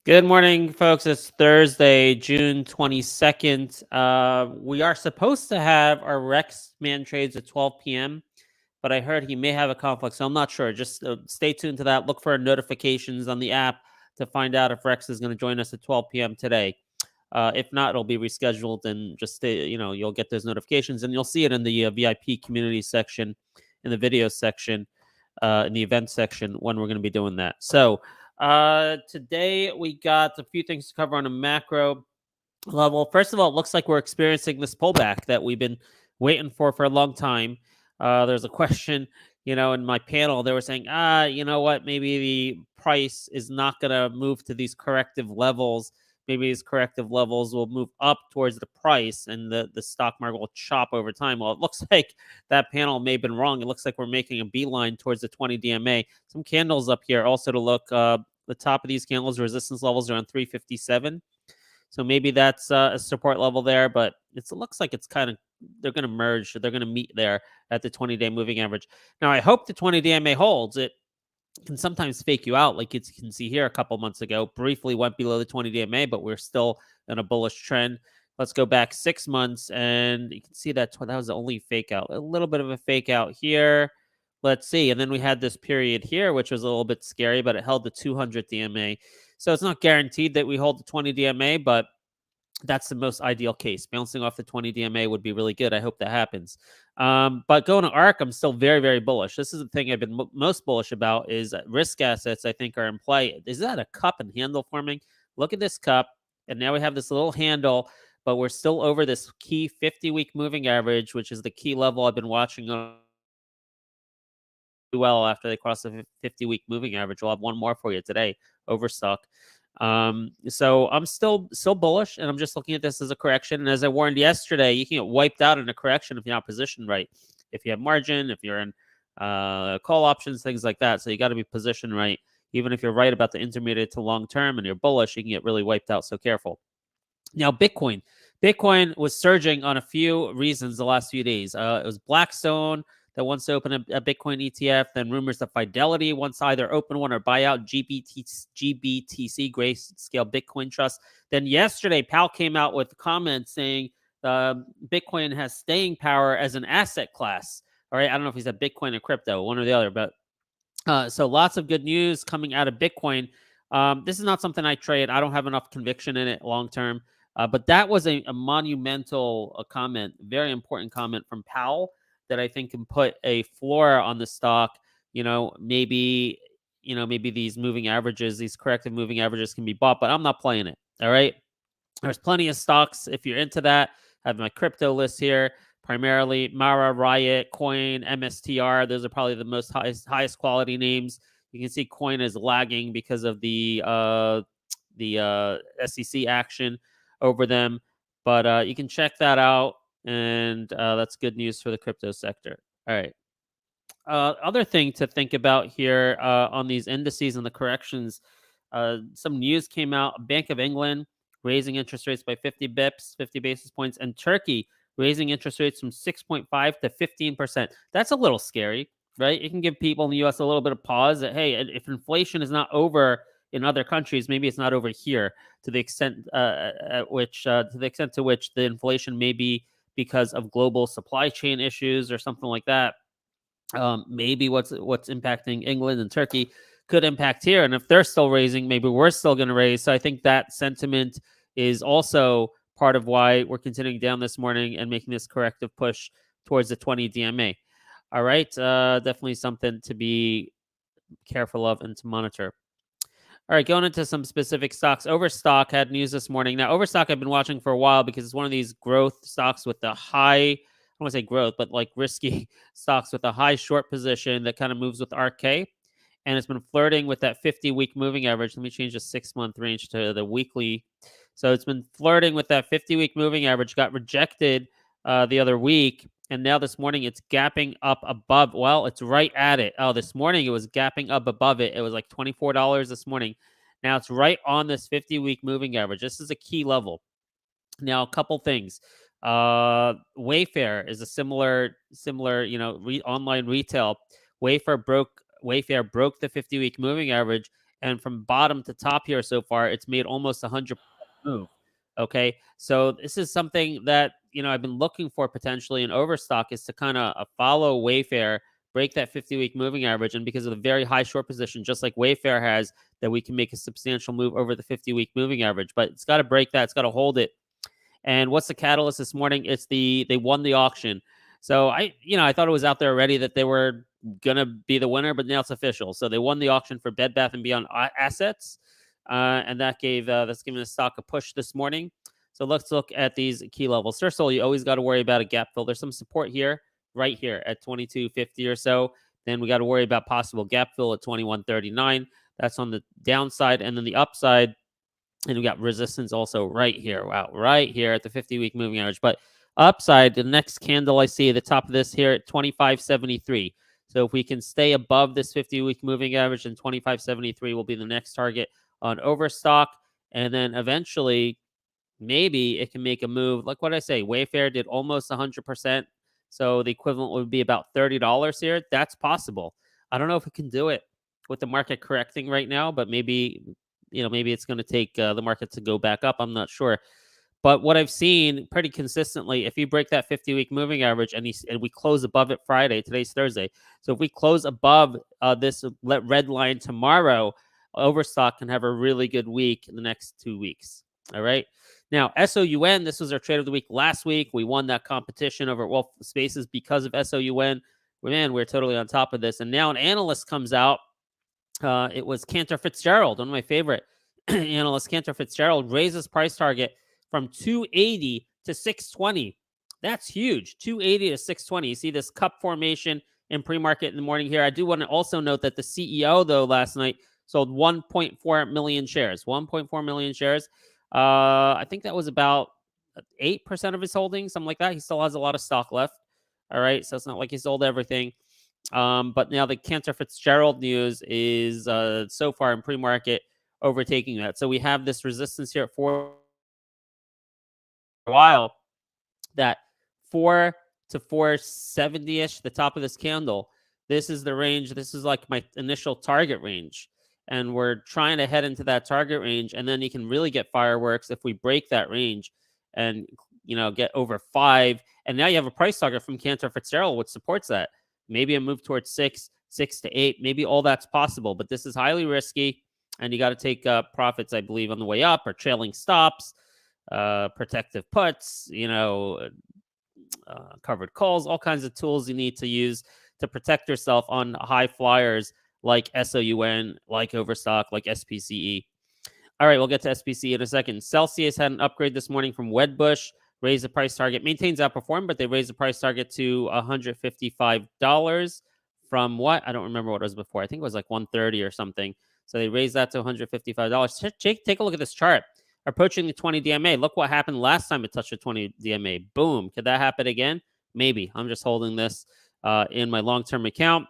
Good morning, folks. It's Thursday, June 22nd. We are supposed to have our Rex man trades at 12 p.m., but I heard he may have a conflict, so I'm not sure. Just stay tuned to that. Look for notifications on the app to find out if Rex is going to join us at 12 p.m. today. If not, it'll be rescheduled, and just stay, you'll get those notifications, and you'll see it in the VIP community section, in the video section, in the event section when we're going to be doing that. So today we got a few things to cover on a macro level. First of all, it looks like we're experiencing this pullback that we've been waiting for a long time. There's a question, in my panel, they were saying, you know what, maybe the price is not going to move to these corrective levels. Maybe these corrective levels will move up towards the price and the stock market will chop over time. Well, it looks like that panel may have been wrong. It looks like we're making a beeline towards the 20 DMA. Some candles up here also to look. The top of these candles, resistance levels are on 357. So maybe that's a support level there, but it looks like it's kind of, they're going to merge. They're going to meet there at the 20-day moving average. Now, I hope the 20 DMA holds. It can sometimes fake you out, like you can see here a couple months ago. Briefly went below the 20 DMA, but we're still in a bullish trend. Let's go back 6 months, and you can see that was the only fake out. A little bit of a fake out here. Let's see. And then we had this period here, which was a little bit scary, but it held the 200 DMA. So it's not guaranteed that we hold the 20 DMA, but that's the most ideal case. Bouncing off the 20 DMA would be really good. I hope that happens. But going to ARK, I'm still very, very bullish. This is the thing I've been most bullish about is risk assets, I think, are in play. Is that a cup and handle forming? Look at this cup. And now we have this little handle, but we're still over this key 50-week moving average, which is the key level I've been watching on well after they cross the 50-week moving average. We'll have one more for you today, Overstock. So I'm still bullish, and I'm just looking at this as a correction. And as I warned yesterday, you can get wiped out in a correction if you're not positioned right. If you have margin, if you're in call options, things like that. So you got to be positioned right. Even if you're right about the intermediate to long term and you're bullish, you can get really wiped out. So careful. Now, Bitcoin was surging on a few reasons the last few days. It was Blackstone that wants to open a Bitcoin ETF. Then rumors that Fidelity wants to either open one or buy out GBTC, Grayscale Bitcoin Trust. Then yesterday, Powell came out with comments saying Bitcoin has staying power as an asset class. All right, I don't know if he said Bitcoin or crypto, one or the other, but so lots of good news coming out of Bitcoin. This is not something I trade. I don't have enough conviction in it long term. But that was a monumental comment, very important comment from Powell that I think can put a floor on the stock. Maybe these moving averages, these corrective moving averages can be bought, but I'm not playing it. All right. There's plenty of stocks if you're into that. I have my crypto list here, primarily Mara, Riot, Coin, MSTR. Those are probably the most highest quality names. You can see Coin is lagging because of the SEC action over them, but you can check that out, and that's good news for the crypto sector. All right. Other thing to think about here on these indices and the corrections, some news came out. Bank of England raising interest rates by 50 bips, 50 basis points, and Turkey raising interest rates from 6.5 to 15%. That's a little scary, right? It can give people in the U.S. a little bit of pause that, hey, if inflation is not over in other countries, maybe it's not over here to the extent to which the inflation may be because of global supply chain issues or something like that. Maybe what's impacting England and Turkey could impact here. And if they're still raising, maybe we're still going to raise. So I think that sentiment is also part of why we're continuing down this morning and making this corrective push towards the 20 DMA. All right. Definitely something to be careful of and to monitor. All right, going into some specific stocks. Overstock had news this morning. Now, Overstock I've been watching for a while because it's one of these growth stocks with the high, I don't want to say growth, but like risky stocks with a high short position that kind of moves with RK. And it's been flirting with that 50-week moving average. Let me change the 6-month range to the weekly. So it's been flirting with that 50-week moving average, got rejected the other week. And now this morning it's gapping up above. Well, it's right at it. Oh, this morning it was gapping up above it. It was like $24 this morning. Now it's right on this 50-week moving average. This is a key level. Now, a couple things. Wayfair is a similar, online retail. Wayfair broke the 50-week moving average, And from bottom to top here so far, it's made almost 100% move. Okay. So this is something that, I've been looking for potentially in Overstock, is to kind of follow Wayfair, break that 50-week moving average. And because of the very high short position, just like Wayfair has, that we can make a substantial move over the 50-week moving average. But it's got to break that. It's got to hold it. And what's the catalyst this morning? It's they won the auction. So I thought it was out there already that they were gonna be the winner, but now it's official. So they won the auction for Bed Bath and Beyond assets, and that's giving the stock a push this morning. So let's look at these key levels. First of all, you always got to worry about a gap fill. There's some support here, right here at 22.50 or so. Then we got to worry about possible gap fill at 21.39. That's on the downside, and then the upside. And we got resistance also right here. Wow, right here at the 50-week moving average. But upside, the next candle I see at the top of this here at 25.73. So if we can stay above this 50-week moving average, then 25.73 will be the next target on Overstock. And then eventually, maybe it can make a move. Like what I say, Wayfair did almost 100%. So the equivalent would be about $30 here. That's possible. I don't know if it can do it with the market correcting right now, but maybe it's going to take the market to go back up. I'm not sure. But what I've seen pretty consistently, if you break that 50-week moving average and we close above it Friday, today's Thursday. So if we close above this red line tomorrow, Overstock can have a really good week in the next 2 weeks. All right. Now, SOUN, this was our trade of the week last week. We won that competition over Wolf Spaces because of SOUN. Man, we're totally on top of this. And now an analyst comes out. It was Cantor Fitzgerald, one of my favorite analysts. Cantor Fitzgerald raises price target from 280 to 620. That's huge. 280 to 620. You see this cup formation in pre-market in the morning here. I do want to also note that the CEO, though, last night sold 1.4 million shares. 1.4 million shares. I think that was about 8% of his holdings, something like that. He still has a lot of stock left. All right. So it's not like he sold everything. But now the Cantor Fitzgerald news is so far in pre-market overtaking that. So we have this resistance here for a while, that 4 to 470-ish, the top of this candle. This is the range. This is like my initial target range. And we're trying to head into that target range. And then you can really get fireworks if we break that range and, get over 5. And now you have a price target from Cantor Fitzgerald, which supports that. Maybe a move towards 6 to 8. Maybe all that's possible. But this is highly risky. And you got to take profits, I believe, on the way up, or trailing stops, protective puts, covered calls, all kinds of tools you need to use to protect yourself on high flyers like SOUN, like Overstock, like SPCE. All right, we'll get to SPCE in a second. Celsius had an upgrade this morning from Wedbush, raised the price target, maintains outperform, but they raised the price target to $155 from what? I don't remember what it was before. I think it was like 130 or something. So they raised that to $155. Take a look at this chart. Approaching the 20 DMA. Look what happened last time it touched the 20 DMA. Boom. Could that happen again? Maybe. I'm just holding this in my long-term account.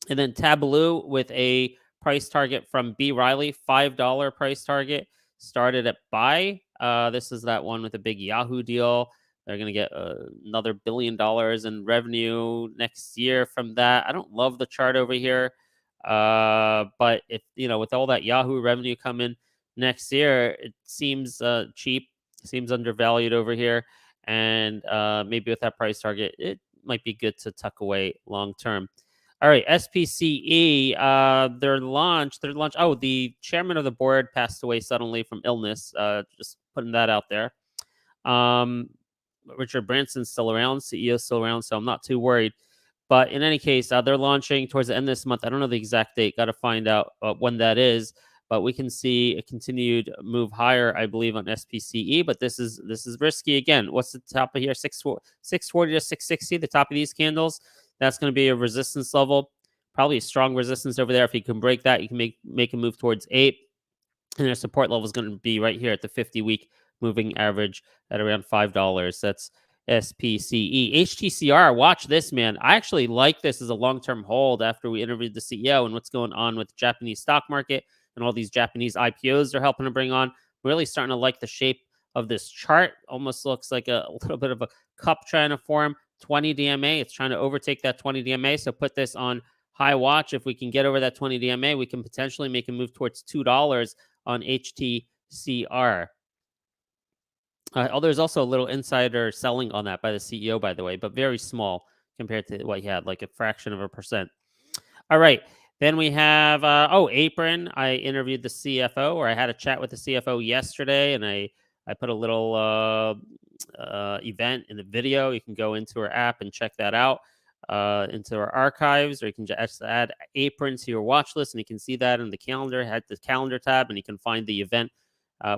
And then Tableau with a price target from B. Riley, $5 price target. Started at buy. This is that one with a big Yahoo deal. They're going to get another $1 billion in revenue next year from that. I don't love the chart over here. But if, with all that Yahoo revenue coming next year, it seems cheap, seems undervalued over here. And maybe with that price target, it might be good to tuck away long term. All right, SPCE, their launch. Oh, the chairman of the board passed away suddenly from illness. Just putting that out there. Richard Branson's still around, CEO's still around, so I'm not too worried. But in any case, they're launching towards the end of this month. I don't know the exact date. Got to find out when that is. But we can see a continued move higher, I believe, on SPCE. But this is risky again. What's the top of here? 640 to 660. The top of these candles. That's going to be a resistance level. Probably a strong resistance over there. If you can break that, you can make a move towards 8. And their support level is going to be right here at the 50-week moving average at around $5. That's SPCE. HTCR, watch this, man. I actually like this as a long-term hold after we interviewed the CEO and what's going on with the Japanese stock market and all these Japanese IPOs they're helping to bring on. Really starting to like the shape of this chart. Almost looks like a little bit of a cup trying to form. 20 DMA. It's trying to overtake that 20 DMA. So put this on high watch. If we can get over that 20 DMA, we can potentially make a move towards $2 on HTCR. There's also a little insider selling on that by the CEO, by the way, but very small compared to what he had, like a fraction of a percent. All right. Then we have, APRN. I interviewed the CFO, or I had a chat with the CFO yesterday, and I put a little event in the video. You can go into our app and check that out, into our archives, or you can just add APRN to your watch list, and you can see that in the calendar. Hit the calendar tab, and you can find the event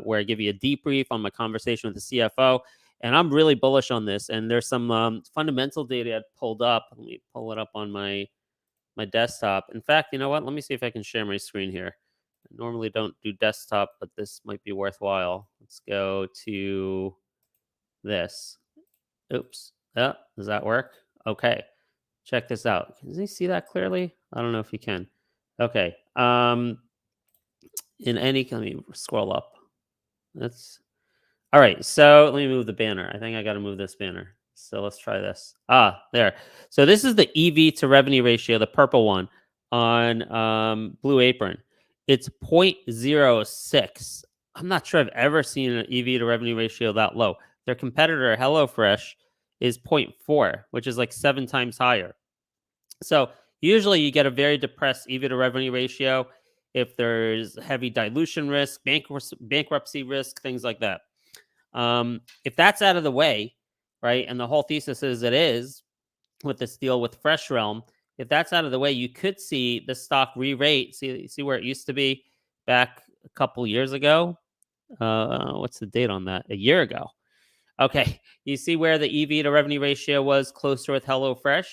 where I give you a debrief on my conversation with the CFO. And I'm really bullish on this. And there's some fundamental data I pulled up. Let me pull it up on my desktop. In fact, you know what? Let me see if I can share my screen here. I normally don't do desktop, but this might be worthwhile. Let's go to this. Oops. Oh, does that work? Okay. Check this out. Can you see that clearly? I don't know if you can. Okay. Let me scroll up. That's all right. So let me move the banner. I think I got to move this banner. So let's try this. There. So this is the EV to revenue ratio, the purple one on Blue Apron. It's 0.06. I'm not sure I've ever seen an EV to revenue ratio that low. Their competitor, HelloFresh, is 0.4, which is like 7 times higher. So usually you get a very depressed EV to revenue ratio if there's heavy dilution risk, bankruptcy risk, things like that. If that's out of the way, right, and the whole thesis is it is with this deal with Fresh Realm, if that's out of the way, you could see the stock re-rate. See where it used to be back a couple years ago. What's the date on that? A year ago. Okay, you see where the EV to revenue ratio was closer with HelloFresh.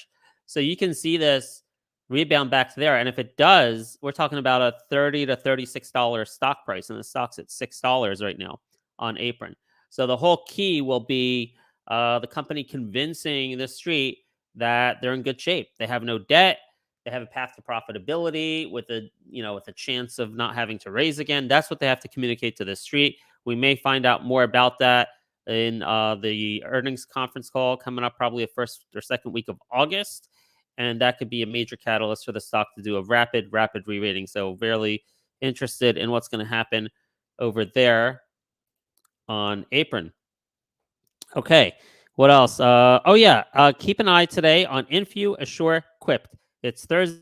So you can see this rebound back to there. And if it does, we're talking about a $30 to $36 stock price, and the stock's at $6 right now on Apron. So the whole key will be the company convincing the street that they're in good shape. They have no debt. They have a path to profitability with a chance of not having to raise again. That's what they have to communicate to the street. We may find out more about that in the earnings conference call coming up probably the first or second week of August. And that could be a major catalyst for the stock to do a rapid re-rating. So very interested in what's going to happen over there on Apron. Okay, what else? Keep an eye today on Infu, Assure, Quipt. It's Thursday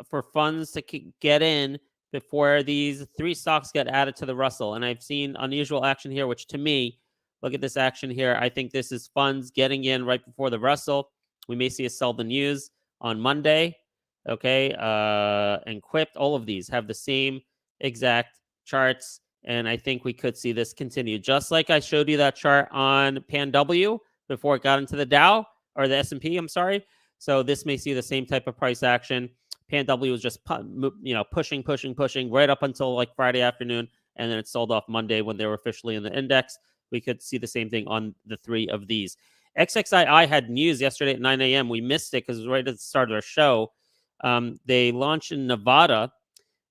for funds to get in before these 3 stocks get added to the Russell. And I've seen unusual action here, which to me, look at this action here. I think this is funds getting in right before the Russell. We may see a sell the news on Monday. Okay. And Quipt, all of these have the same exact charts. And I think we could see this continue. Just like I showed you that chart on PanW before it got into the Dow or the S&P, I'm sorry. So this may see the same type of price action. PanW was just pushing right up until like Friday afternoon. And then it sold off Monday when they were officially in the index. We could see the same thing on the 3 of these. XXII had news yesterday at 9 a.m. We missed it because it was right at the start of our show. They launched in Nevada.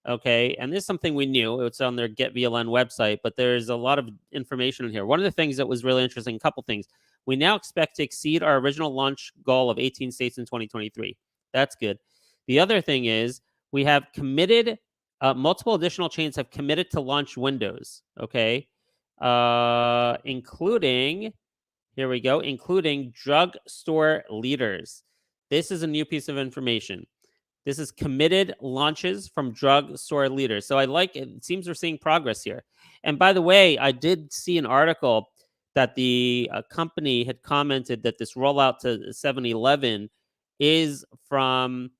Okay, and this is something we knew. It's on their Get VLN website, but there's a lot of information in here. One of the things that was really interesting, a couple things. We now expect to exceed our original launch goal of 18 states in 2023. That's good. The other thing is we have committed, multiple additional chains have committed to launch windows, okay? Including drugstore leaders. This is a new piece of information. This is committed launches from drugstore leaders. So I like it. It seems we're seeing progress here. And by the way, I did see an article that the company had commented that this rollout to 7-Eleven is from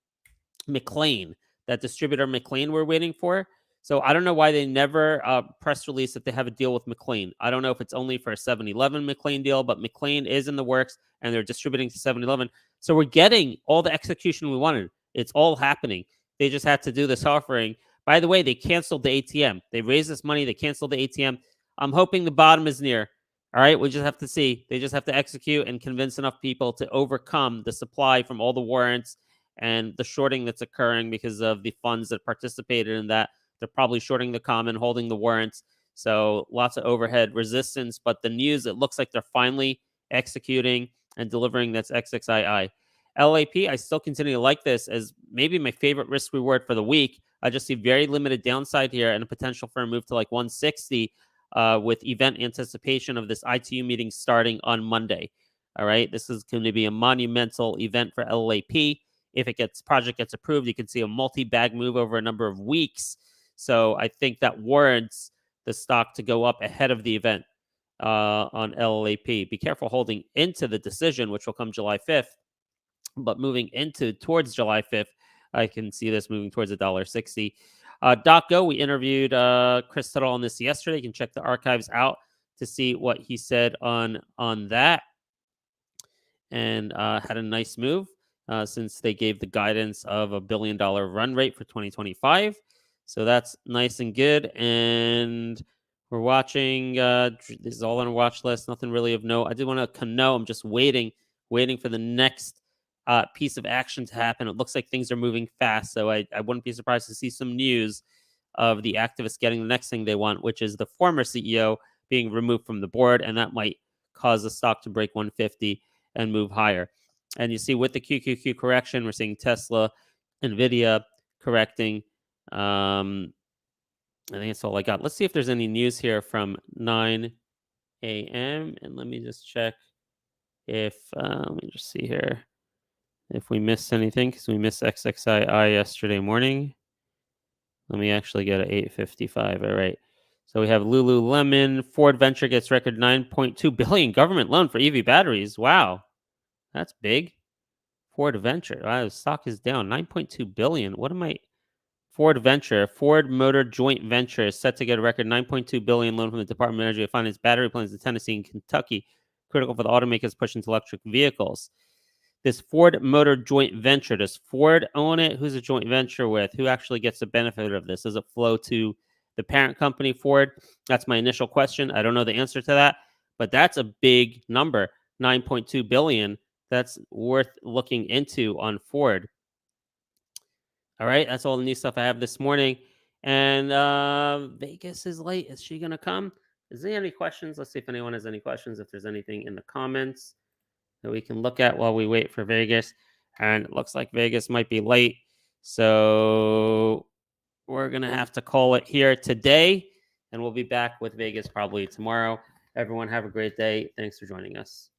McLean, that distributor McLean we're waiting for. So I don't know why they never press release that they have a deal with McLean. I don't know if it's only for a 7-Eleven McLean deal, but McLean is in the works and they're distributing to 7-Eleven. So we're getting all the execution we wanted. It's all happening. They just had to do this offering. By the way, they canceled the ATM. They raised this money. They canceled the ATM. I'm hoping the bottom is near. All right. We just have to see. They just have to execute and convince enough people to overcome the supply from all the warrants and the shorting that's occurring because of the funds that participated in that. They're probably shorting the common, holding the warrants. So lots of overhead resistance. But the news, it looks like they're finally executing and delivering. That's XXII. LLAP, I still continue to like this as maybe my favorite risk reward for the week. I just see very limited downside here and a potential for a move to like 160 with event anticipation of this ITU meeting starting on Monday. All right, this is going to be a monumental event for LLAP. If project gets approved, you can see a multi-bag move over a number of weeks. So I think that warrants the stock to go up ahead of the event on LLAP. Be careful holding into the decision, which will come July 5th. But moving towards July 5th, I can see this moving towards $1.60. DocGo, we interviewed Chris Tuttle on this yesterday. You can check the archives out to see what he said on that. And had a nice move since they gave the guidance of $1 billion run rate for 2025. So that's nice and good. And we're watching. This is all on a watch list. Nothing really of note. I did want to know. I'm just waiting for the next piece of action to happen. It looks like things are moving fast. So I wouldn't be surprised to see some news of the activists getting the next thing they want, which is the former CEO being removed from the board. And that might cause the stock to break 150 and move higher. And you see with the QQQ correction, we're seeing Tesla, NVIDIA correcting. I think that's all I got. Let's see if there's any news here from 9 a.m. And let me just check if, let me just see here, if we missed anything, because we missed XXII yesterday morning. Let me actually get at 8:55. All right. So we have Lululemon. Ford Venture gets record $9.2 billion government loan for EV batteries. Wow. That's big. Ford Venture. Wow, the stock is down $9.2 billion. What am I? Ford Venture. Ford Motor Joint Venture is set to get a record $9.2 billion loan from the Department of Energy to finance battery plants in Tennessee and Kentucky, critical for the automakers push into electric vehicles. This Ford Motor Joint Venture, does Ford own it? Who's a joint venture with? Who actually gets the benefit of this? Does it flow to the parent company, Ford? That's my initial question. I don't know the answer to that, but that's a big number, $9.2 billion. That's worth looking into on Ford. All right, that's all the new stuff I have this morning. And Vegas is late. Is she going to come? Is there any questions? Let's see if anyone has any questions, if there's anything in the comments that we can look at while we wait for Vegas. And it looks like Vegas might be late. So we're going to have to call it here today. And we'll be back with Vegas probably tomorrow. Everyone have a great day. Thanks for joining us.